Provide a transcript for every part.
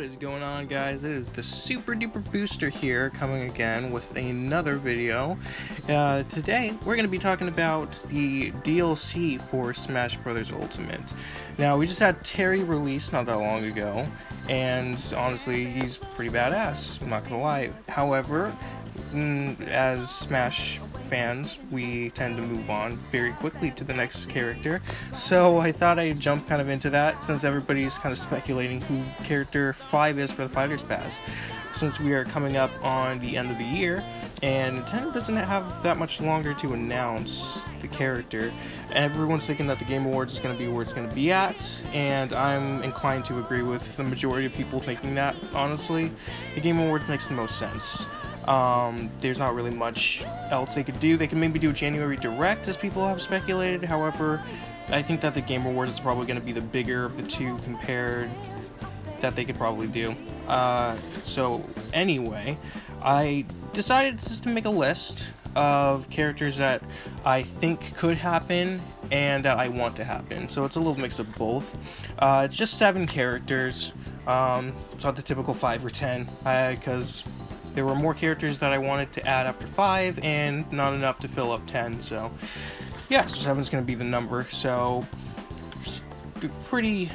What is going on, guys? It is the Super Duper Booster here, coming again with another video. Today we're going to be talking about the DLC for Smash Bros. Ultimate. Now, we just had Terry released not that long ago, and honestly, he's pretty badass, I'm not gonna lie. However, as Smash fans, we tend to move on very quickly to the next character, so I thought I'd jump kind of into that since everybody's kind of speculating who character 5 is for the Fighters Pass, since we are coming up on the end of the year and Nintendo doesn't have that much longer to announce the character. Everyone's thinking that the Game Awards is going to be where it's going to be at, and I'm inclined to agree with the majority of people thinking that. Honestly, the Game Awards makes the most sense. There's not really much else they could do. They can maybe do a January Direct, as people have speculated. However, I think that the Game Awards is probably going to be the bigger of the two compared that they could probably do. So anyway, I decided just to make a list of characters that I think could happen and that I want to happen. So it's a little mix of both. It's just 7 characters. It's not the typical 5 or 10, because there were more characters that I wanted to add after 5 and not enough to fill up 10, so yeah, so 7's going to be the number. So pretty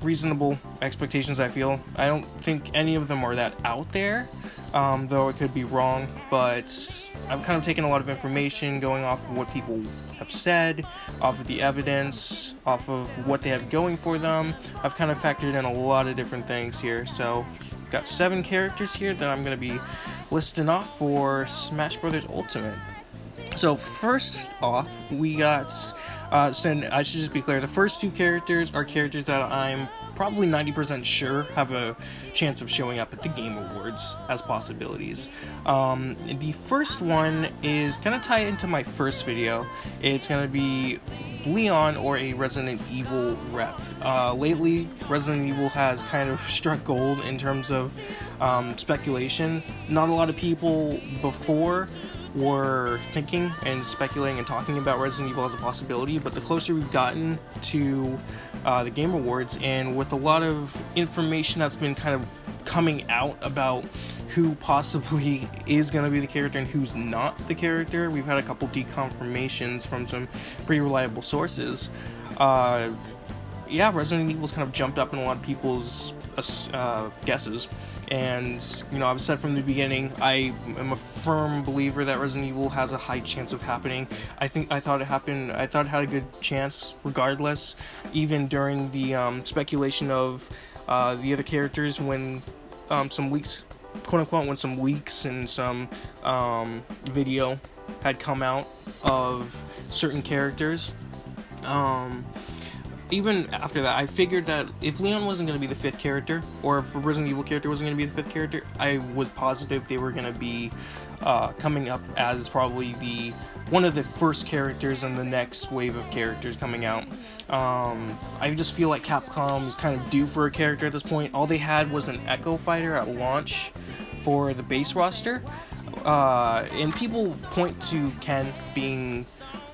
reasonable expectations, I feel. I don't think any of them are that out there, though it could be wrong, but I've kind of taken a lot of information going off of what people have said, off of the evidence, off of what they have going for them. I've kind of factored in a lot of different things here, so got 7 characters here that I'm going to be listing off for Smash Bros. Ultimate. So first off, we got, I should just be clear, the first 2 characters are characters that I'm probably 90% sure have a chance of showing up at the Game Awards as possibilities. The first one is going to tie into my first video. It's going to be Leon, or a Resident Evil rep. Lately, Resident Evil has kind of struck gold in terms of speculation. Not a lot of people before were thinking and speculating and talking about Resident Evil as a possibility, but the closer we've gotten to the Game Awards, and with a lot of information that's been kind of coming out about who possibly is going to be the character and who's not the character, we've had a couple deconfirmations from some pretty reliable sources. Yeah, Resident Evil's kind of jumped up in a lot of people's guesses. And, you know, I've said from the beginning, I am a firm believer that Resident Evil has a high chance of happening. I thought it had a good chance regardless, even during the speculation of the other characters, when some leaks, quote-unquote, when some leaks and some video had come out of certain characters. Even after that, I figured that if Leon wasn't going to be the 5th character, or if a Resident Evil character wasn't going to be the 5th character, I was positive they were going to be coming up as probably one of the first characters in the next wave of characters coming out. I just feel like Capcom is kind of due for a character at this point. All they had was an Echo Fighter at launch for the base roster, and people point to Ken being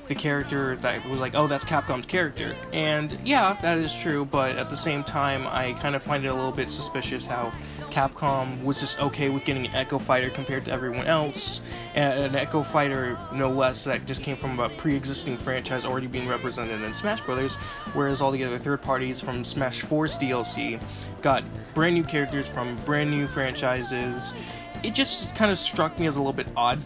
the character that was like, oh, that's Capcom's character. And yeah, that is true, but at the same time, I kind of find it a little bit suspicious how Capcom was just okay with getting an Echo Fighter compared to everyone else, and an Echo Fighter, no less, that just came from a pre-existing franchise already being represented in Smash Brothers, whereas all the other third parties from Smash 4's DLC got brand new characters from brand new franchises. It just kind of struck me as a little bit odd.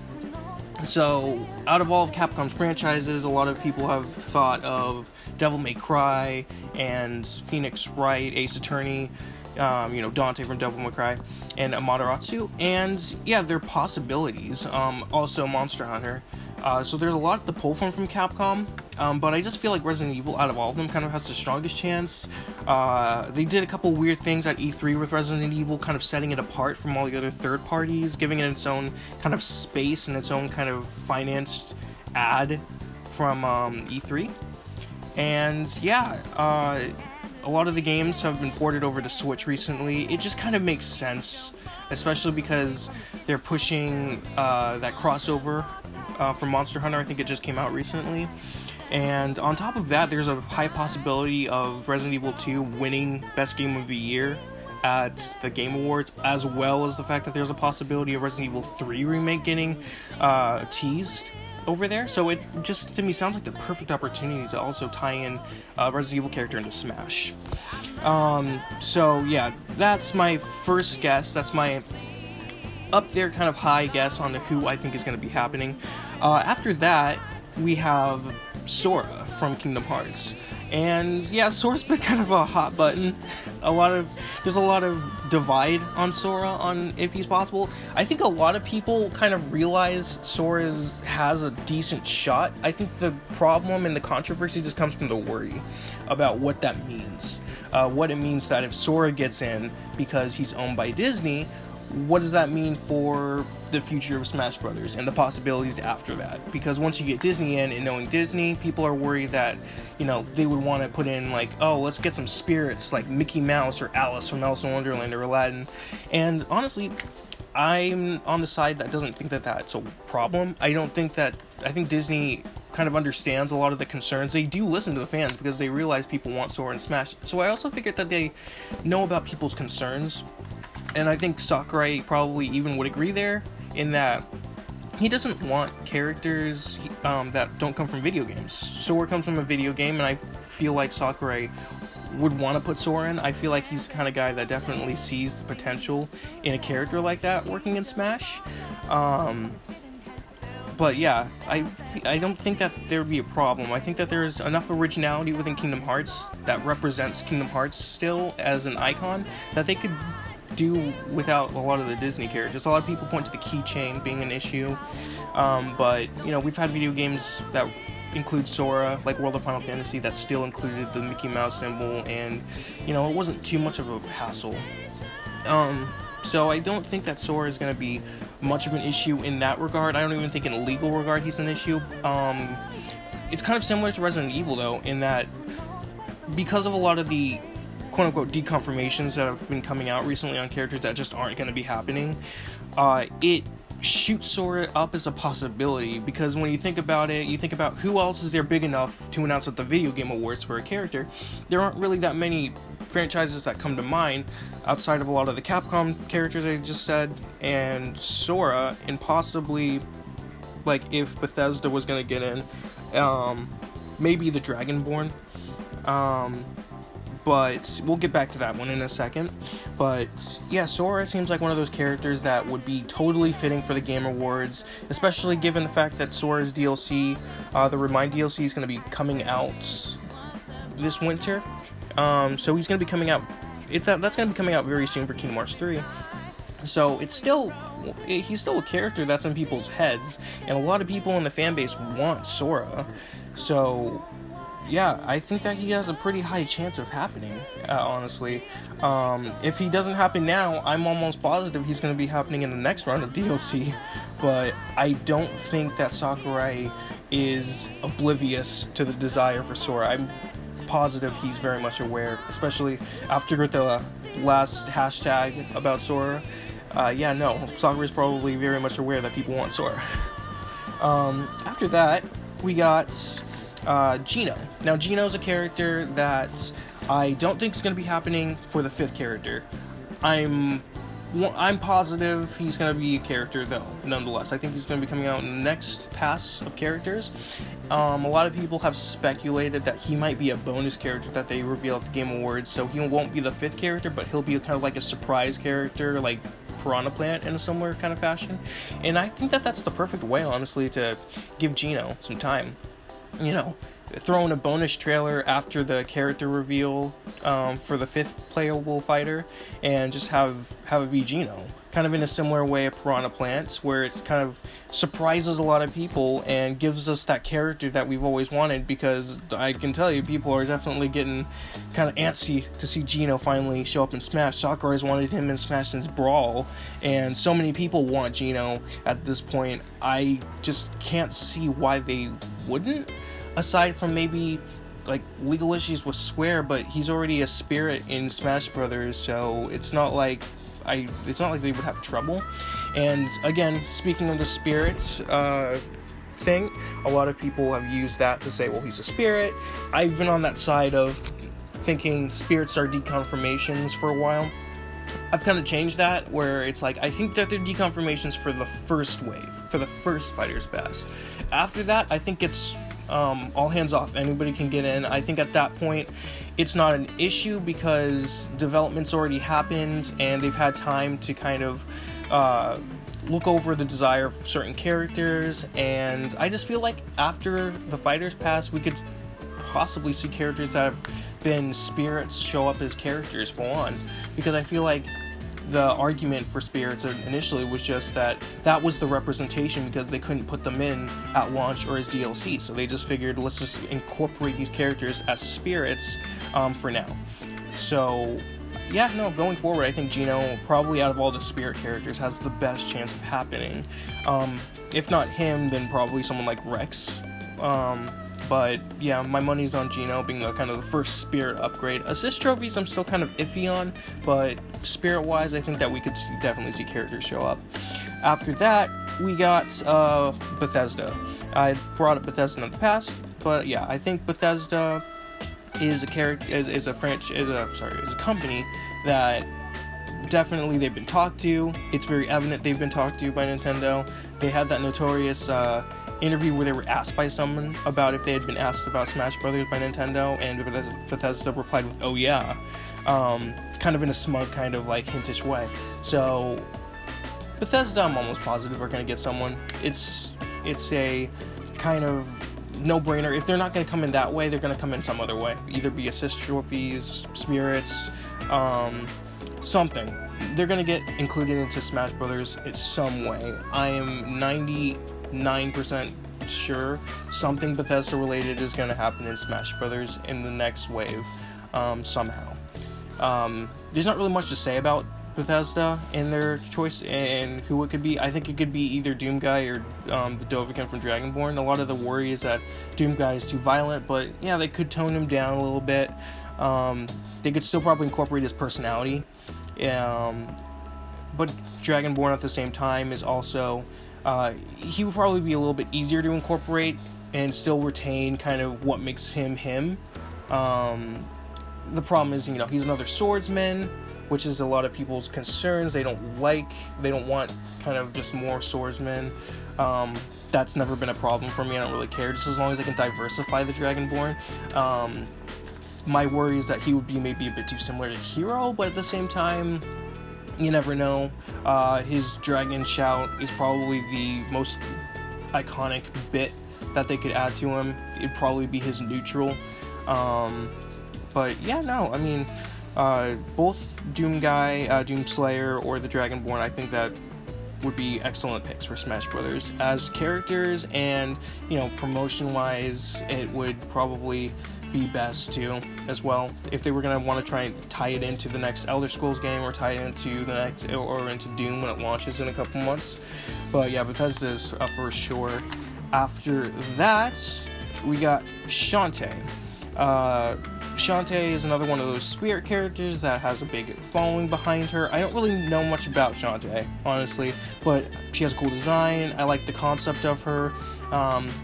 So, out of all of Capcom's franchises, a lot of people have thought of Devil May Cry and Phoenix Wright, Ace Attorney, Dante from Devil May Cry, and Amaterasu, and yeah, they're possibilities. Also Monster Hunter. So there's a lot to pull from Capcom, but I just feel like Resident Evil, out of all of them, kind of has the strongest chance. They did a couple weird things at E3 with Resident Evil, kind of setting it apart from all the other third parties, giving it its own kind of space and its own kind of financed ad from E3. And yeah, a lot of the games have been ported over to Switch recently. It just kind of makes sense, especially because they're pushing that crossover from Monster Hunter. I think it just came out recently. And on top of that, there's a high possibility of Resident Evil 2 winning Best Game of the Year at the Game Awards, as well as the fact that there's a possibility of Resident Evil 3 remake getting teased over there. So it just, to me, sounds like the perfect opportunity to also tie in Resident Evil character into Smash. So yeah, that's my first guess. That's my up there kind of high guess on who I think is going to be happening. After that, we have Sora from Kingdom Hearts. And yeah, Sora's been kind of a hot button. There's a lot of divide on Sora on if he's possible. I think a lot of people kind of realize Sora has a decent shot. I think the problem and the controversy just comes from the worry about what that means. What it means that if Sora gets in because he's owned by Disney, what does that mean for the future of Smash Brothers and the possibilities after that? Because once you get Disney in, and knowing Disney, people are worried that, you know, they would want to put in like, oh, let's get some spirits like Mickey Mouse or Alice from Alice in Wonderland or Aladdin. And honestly, I'm on the side that doesn't think that that's a problem. I think Disney kind of understands a lot of the concerns. They do listen to the fans because they realize people want Sora and Smash. So I also figured that they know about people's concerns. And I think Sakurai probably even would agree there, in that he doesn't want characters that don't come from video games. Sora comes from a video game, and I feel like Sakurai would want to put Sora in. I feel like he's the kind of guy that definitely sees the potential in a character like that working in Smash. But yeah, I don't think that there would be a problem. I think that there's enough originality within Kingdom Hearts that represents Kingdom Hearts still as an icon that they could do without a lot of the Disney characters. A lot of people point to the keychain being an issue, but you know, we've had video games that include Sora, like World of Final Fantasy, that still included the Mickey Mouse symbol, and you know, it wasn't too much of a hassle. So I don't think that Sora is going to be much of an issue in that regard. I don't even think in a legal regard he's an issue. It's kind of similar to Resident Evil though, in that because of a lot of the quote-unquote deconfirmations that have been coming out recently on characters that just aren't going to be happening, it shoots Sora up as a possibility, because when you think about it, you think about who else is there big enough to announce at the Video Game Awards for a character. There aren't really that many franchises that come to mind outside of a lot of the Capcom characters I just said, and Sora, and possibly, like, if Bethesda was going to get in, maybe the Dragonborn. But we'll get back to that one in a second. But yeah, Sora seems like one of those characters that would be totally fitting for the Game Awards, especially given the fact that Sora's DLC, the Remind DLC, is going to be coming out this winter. So he's going to be coming out. That's going to be coming out very soon for Kingdom Hearts 3. So he's still a character that's in people's heads, and a lot of people in the fan base want Sora. So yeah, I think that he has a pretty high chance of happening, honestly. If he doesn't happen now, I'm almost positive he's going to be happening in the next round of DLC. But I don't think that Sakurai is oblivious to the desire for Sora. I'm positive he's very much aware, especially after the last hashtag about Sora. Sakurai is probably very much aware that people want Sora. After that, we got Geno. Now, Geno's a character that I don't think is going to be happening for the 5th character. I'm positive he's going to be a character, though, nonetheless. I think he's going to be coming out in the next pass of characters. A lot of people have speculated that he might be a bonus character that they reveal at the Game Awards, so he won't be the 5th character, but he'll be kind of like a surprise character, like Piranha Plant in a similar kind of fashion. And I think that that's the perfect way, honestly, to give Geno some time. You know, throw in a bonus trailer after the character reveal for the 5th playable fighter, and just have it be Geno. Kind of in a similar way of Piranha Plants, where it's kind of surprises a lot of people and gives us that character that we've always wanted, because I can tell you, people are definitely getting kind of antsy to see Geno finally show up in Smash. Sakurai's wanted him in Smash since Brawl, and so many people want Geno at this point. I just can't see why they wouldn't, aside from maybe like legal issues with Square, but he's already a spirit in Smash Brothers, so it's not like they would have trouble. And again, speaking of the spirit thing, a lot of people have used that to say, well, he's a spirit. I've been on that side of thinking spirits are deconfirmations for a while. I've kind of changed that, where it's like, I think that they're deconfirmations for the first wave, for the first Fighters Pass. After that, I think it's all hands off. Anybody can get in. I think at that point, it's not an issue because development's already happened and they've had time to kind of look over the desire of certain characters. And I just feel like after the Fighters Pass, we could possibly see characters that have been spirits show up as characters full on, because I feel like the argument for spirits initially was just that was the representation because they couldn't put them in at launch or as DLC, so they just figured, let's just incorporate these characters as spirits for now. So yeah, no, going forward, I think Geno, probably out of all the spirit characters, has the best chance of happening. If not him, then probably someone like Rex. But yeah, my money's on Geno being the kind of the first spirit upgrade. Assist trophies I'm still kind of iffy on, but spirit-wise, I think that we could definitely see characters show up. After that, we got Bethesda. I brought up Bethesda in the past, but yeah, I think Bethesda is a company that definitely they've been talked to. It's very evident they've been talked to by Nintendo. They had that notorious interview where they were asked by someone about if they had been asked about Smash Brothers by Nintendo, and Bethesda replied with, "Oh yeah," kind of in a smug, kind of like hintish way. So Bethesda, I'm almost positive, are going to get someone. It's a kind of no-brainer. If they're not going to come in that way, they're going to come in some other way. Either be assist trophies, spirits, something. They're going to get included into Smash Brothers in some way. I am 99% sure something Bethesda related is going to happen in Smash Brothers in the next wave, somehow. There's not really much to say about Bethesda in their choice and who it could be. I think it could be either Doomguy or the Dovahkiin from Dragonborn. A lot of the worry is that Doomguy is too violent, but yeah, they could tone him down a little bit. They could still probably incorporate his personality. But Dragonborn at the same time is also, he would probably be a little bit easier to incorporate and still retain kind of what makes him him. The problem is, he's another swordsman, which is a lot of people's concerns. They don't want kind of just more swordsmen. That's never been a problem for me. I don't really care, just as long as they can diversify the Dragonborn. My worry is that he would be maybe a bit too similar to Hero, but at the same time, you never know. His dragon shout is probably the most iconic bit that they could add to him. It'd probably be his neutral. But yeah, no, I mean, both Doomguy, Doomslayer, or the Dragonborn, I think that would be excellent picks for Smash Brothers as characters, and promotion-wise, it would probably be best too, as well, if they were gonna want to try and tie it into the next Elder Scrolls game or tie it into the next or into Doom when it launches in a couple months. But yeah, Bethesda's for sure. After that, we got Shantae. Shantae is another one of those spirit characters that has a big following behind her. I don't really know much about Shantae, honestly, but she has a cool design. I like the concept of her.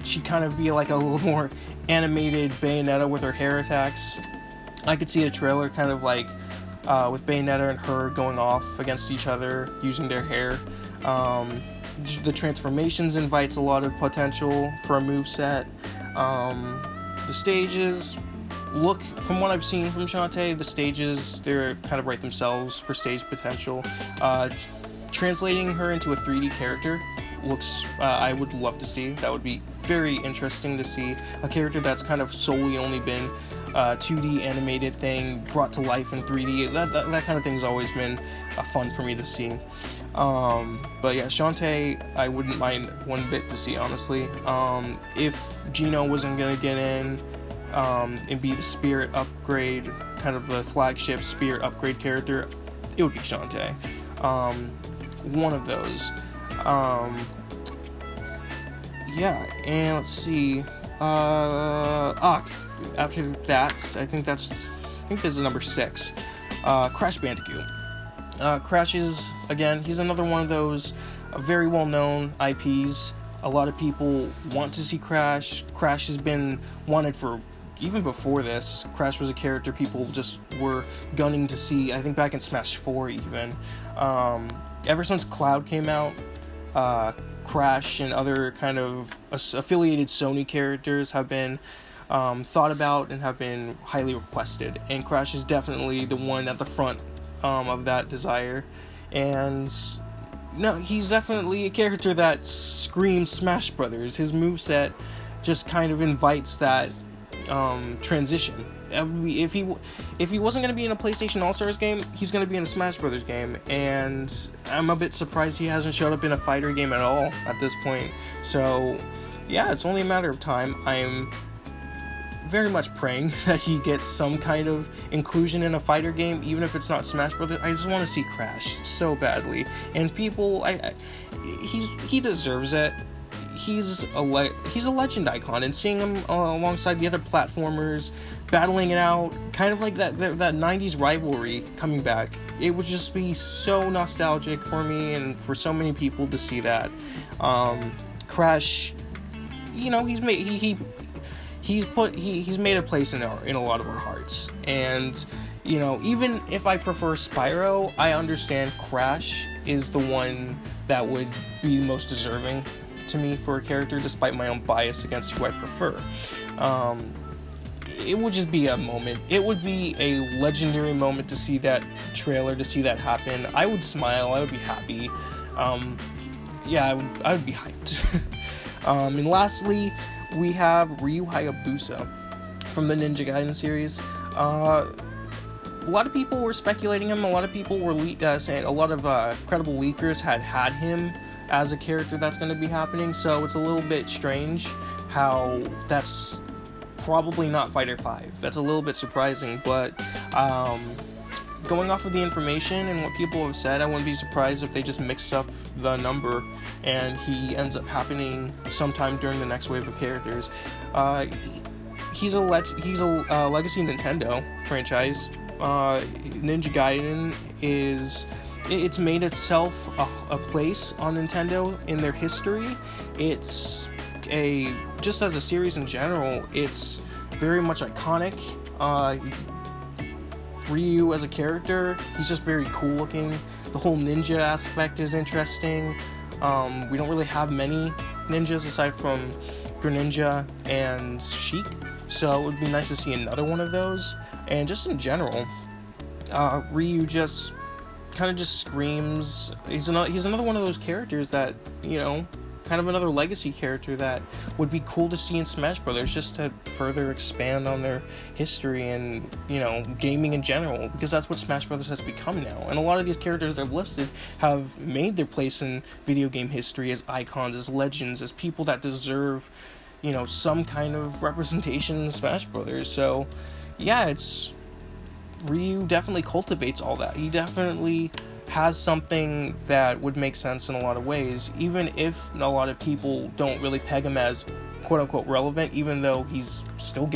She'd kind of be like a little more animated Bayonetta with her hair attacks. I could see a trailer kind of like with Bayonetta and her going off against each other using their hair. The transformations invites a lot of potential for a moveset. The stages look, from what I've seen from Shantae, the stages, they're kind of write themselves for stage potential. Translating her into a 3D character looks, I would love to see. That would be very interesting to see. A character that's kind of solely only been 2D animated thing brought to life in 3D. That kind of thing's always been fun for me to see. But yeah, Shantae, I wouldn't mind one bit to see, honestly. If Geno wasn't gonna get in and be the spirit upgrade, kind of the flagship spirit upgrade character, it would be Shantae. One of those. Yeah, and let's see. After that, I think this is number 6. Crash Bandicoot. Crash is, again, he's another one of those very well-known IPs. A lot of people want to see Crash. Crash has been wanted for, even before this, Crash was a character people just were gunning to see. I think back in Smash 4 even. Ever since Cloud came out, Crash and other kind of affiliated Sony characters have been thought about and have been highly requested. And Crash is definitely the one at the front of that desire. And no, he's definitely a character that screams Smash Brothers. His moveset just kind of invites that transition. If he wasn't going to be in a PlayStation All-Stars game, he's going to be in a Smash Brothers game, and I'm a bit surprised he hasn't showed up in a fighter game at all at this point. So yeah, it's only a matter of time. I'm very much praying that he gets some kind of inclusion in a fighter game, even if it's not Smash Brothers. I just want to see Crash so badly, and people, he deserves it. He's a legend icon, and seeing him alongside the other platformers battling it out, kind of like that 90s rivalry coming back, it would just be so nostalgic for me and for so many people to see that. Crash, he's made he's made a place in a lot of our hearts, and even if I prefer Spyro, I understand Crash is the one that would be most deserving to me for a character, despite my own bias against who I prefer. It would just be a moment. It would be a legendary moment to see that trailer, to see that happen. I would smile. I would be happy. I would be hyped. And lastly, we have Ryu Hayabusa from the Ninja Gaiden series. A lot of people were speculating him. A lot of people were saying, a lot of credible leakers had him as a character that's going to be happening, so it's a little bit strange how that's probably not Fighter 5. That's a little bit surprising, but going off of the information and what people have said, I wouldn't be surprised if they just mixed up the number and he ends up happening sometime during the next wave of characters. He's a legacy Nintendo franchise. Ninja Gaiden it's made itself a place on Nintendo in their history. It's just as a series in general, it's very much iconic. Ryu as a character, he's just very cool looking. The whole ninja aspect is interesting. We don't really have many ninjas aside from Greninja and Sheik, so it would be nice to see another one of those. And just in general, Ryu just kind of just screams. He's another one of those characters that, kind of another legacy character that would be cool to see in Smash Brothers, just to further expand on their history and, gaming in general, because that's what Smash Brothers has become now. And a lot of these characters I've listed have made their place in video game history as icons, as legends, as people that deserve, some kind of representation in Smash Brothers. So, yeah, Ryu definitely cultivates all that. He definitely has something that would make sense in a lot of ways, even if a lot of people don't really peg him as quote-unquote relevant, even though he's still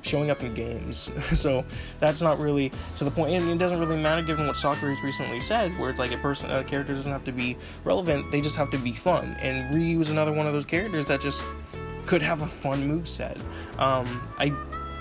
showing up in games. So that's not really to the point, and it doesn't really matter given what Sakura's recently said, where it's like a character doesn't have to be relevant, they just have to be fun. And Ryu is another one of those characters that just could have a fun moveset. I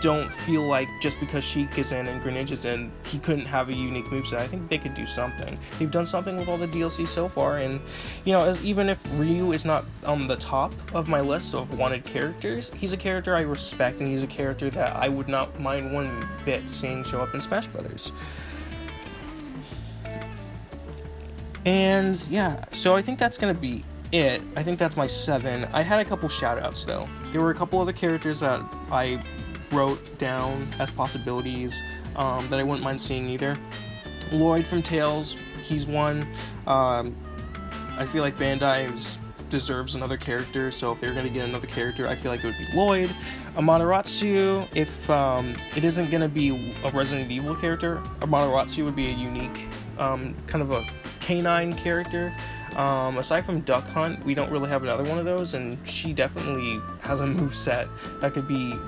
don't feel like just because Sheik is in and Greninja's in, he couldn't have a unique moveset. I think they could do something. They've done something with all the DLC so far, and even if Ryu is not on the top of my list of wanted characters, he's a character I respect, and he's a character that I would not mind one bit seeing show up in Smash Brothers. And yeah, so I think that's gonna be it. I think that's my 7. I had a couple shout-outs though. There were a couple other characters that I wrote down as possibilities that I wouldn't mind seeing either. Lloyd from Tales, he's one. I feel like Bandai deserves another character, so if they're going to get another character, I feel like it would be Lloyd. Amaterasu, if it isn't going to be a Resident Evil character, Amaterasu would be a unique kind of a canine character. Aside from Duck Hunt, we don't really have another one of those, and she definitely has a moveset that could be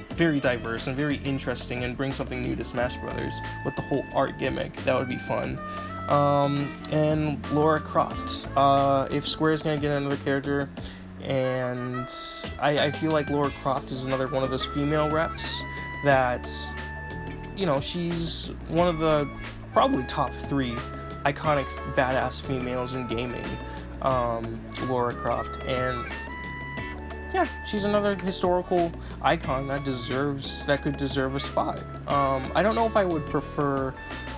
very diverse and very interesting and bring something new to Smash Brothers with the whole art gimmick. That would be fun. And Lara Croft. If Square is going to get another character, and I feel like Lara Croft is another one of those female reps that, you know, she's one of the probably top 3 iconic badass females in gaming, Lara Croft, and yeah, she's another historical icon that could deserve a spot. I don't know if I would prefer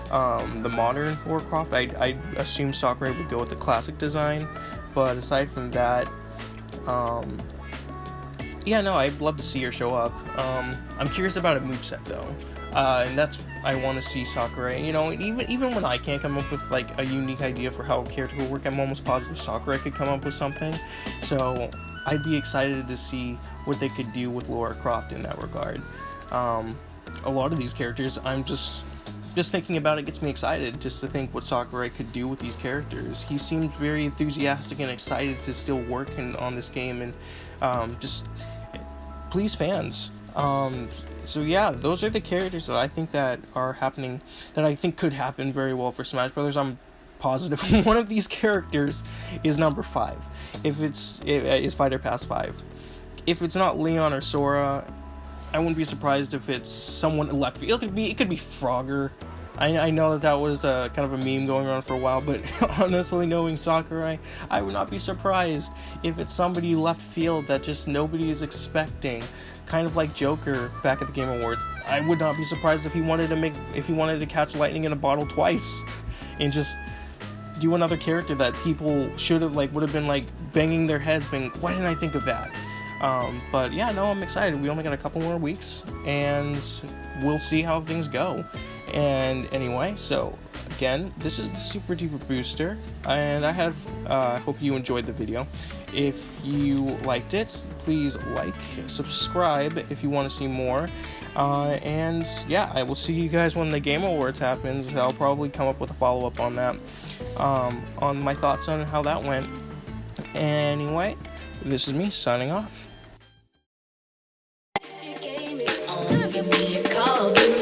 the modern Lara Croft. I assume Sakurai would go with the classic design, but aside from that, yeah, no, I'd love to see her show up. I'm curious about a moveset though, and that's I want to see Sakurai. You know, even when I can't come up with like a unique idea for how a character will work, I'm almost positive Sakurai could come up with something. So I'd be excited to see what they could do with Lara Croft in that regard. A lot of these characters, I'm just thinking about it gets me excited just to think what Sakurai could do with these characters. He seems very enthusiastic and excited to still work on this game and just please fans. So yeah, those are the characters that I think that are happening, that I think could happen very well for Smash Brothers. I'm positive one of these characters is number 5. If is Fighter Pass 5. If it's not Leon or Sora, I wouldn't be surprised if it's someone left field. It could be Frogger. I know that was kind of a meme going around for a while, but honestly, knowing Sakurai, I would not be surprised if it's somebody left field that just nobody is expecting. Kind of like Joker back at the Game Awards. I would not be surprised if he wanted to catch lightning in a bottle twice, and just do another character that people would have been banging their heads, being, why didn't I think of that? But yeah, no, I'm excited. We only got a couple more weeks, and we'll see how things go. And anyway, so again, this is the Super Duper Booster, and I hope you enjoyed the video. If you liked it, please subscribe if you want to see more, and yeah, I will see you guys when the Game Awards happens. I'll probably come up with a follow-up on that, on my thoughts on how that went. Anyway, this is me signing off. Give me a call.